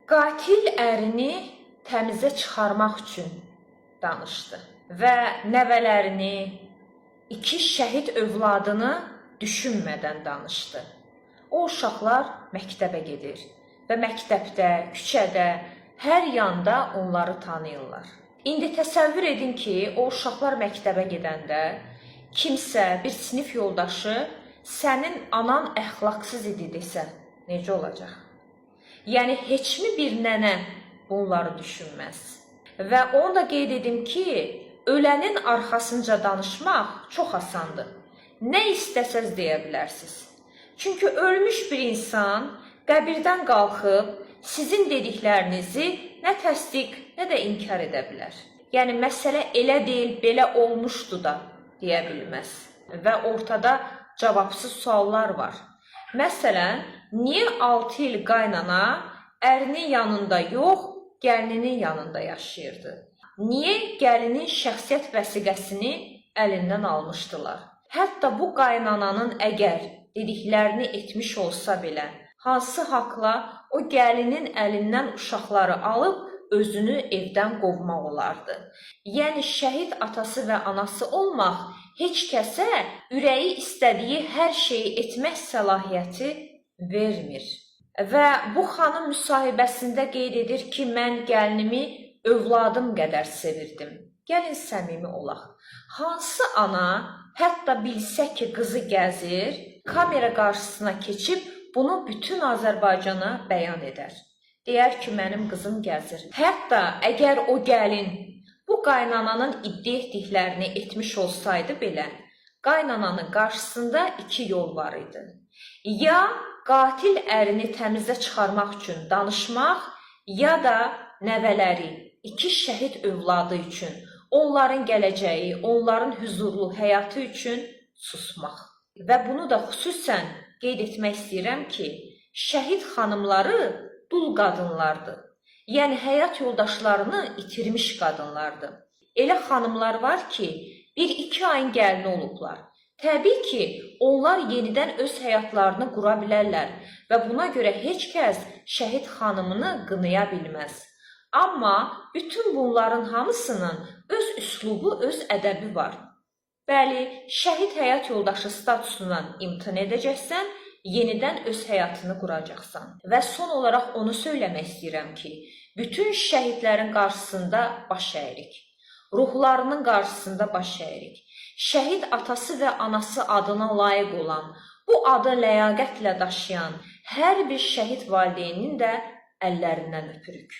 Qatil ərini təmizə çıxarmaq üçün danışdı və nəvələrini, 2 şəhid övladını düşünmədən danışdı. O uşaqlar məktəbə gedir və məktəbdə, küçədə, hər yanda onları tanıyırlar. İndi təsəvvür edin ki, o uşaqlar məktəbə gedəndə kimsə, bir sinif yoldaşı sənin anan əxlaqsız idi desə, necə olacaq? Yəni, heçmi bir nənə bunları düşünməz. Və onu da qeyd edim ki, ölənin arxasınca danışmaq çox asandır. Nə istəsəz deyə bilərsiniz. Çünki ölmüş bir insan qəbirdən qalxıb sizin dediklərinizi nə təsdiq, nə də inkar edə bilər. Yəni, məsələ elə deyil, belə olmuşdu da deyə bilməz. Və ortada cavabsız suallar var. Məsələn, niyə 6 il qaynana ərinin yanında yox, gəlininin yanında yaşayırdı? Niyə gəlinin şəxsiyyət vəsiqəsini əlindən almışdılar? Hətta bu qaynananın əgər dediklərini etmiş olsa belə, hansı haqla o gəlinin əlindən uşaqları alıb özünü evdən qovmaq olardı? Yəni, şəhid atası və anası olmaq heç kəsə ürəyi istədiyi hər şeyi etmək səlahiyyəti vermir. Və bu xanım müsahibəsində qeyd edir ki, mən gəlinimi övladım qədər sevirdim. Gəlin səmimi olaq. Hansı ana hətta bilsə ki, qızı gəzir, kamera qarşısına keçib bunu bütün Azərbaycana bəyan edər. Deyər ki, mənim qızım gəzir. Hətta əgər o gəlin bu qaynananın iddia etdiklərini etmiş olsaydı belə, qaynananın qarşısında 2 yol var idi. Ya qatil ərini təmizə çıxarmaq üçün danışmaq, ya da nəvələri, 2 şəhid övladı üçün, onların gələcəyi, onların huzurlu həyatı üçün susmaq. Və bunu da xüsusən qeyd etmək istəyirəm ki, şəhid xanımları dul qadınlardır. Yəni, həyat yoldaşlarını itirmiş qadınlardır. Elə xanımlar var ki, 1-2 ayın gəlini olublar. Təbii ki, onlar yenidən öz həyatlarını qura bilərlər və buna görə heç kəs şəhid xanımını qınaya bilməz. Amma bütün bunların hamısının öz üslubu, öz ədəbi var. Bəli, şəhid həyat yoldaşı statusundan imtina edəcəksən, yenidən öz həyatını quracaqsan. Və son olaraq onu söyləmək istəyirəm ki, bütün şəhidlərin qarşısında baş əyirik. Ruhlarının qarşısında baş əyirik. Şəhid atası və anası adına layiq olan, bu adı ləyaqətlə daşıyan hər bir şəhid valideynin də əllərindən öpürük.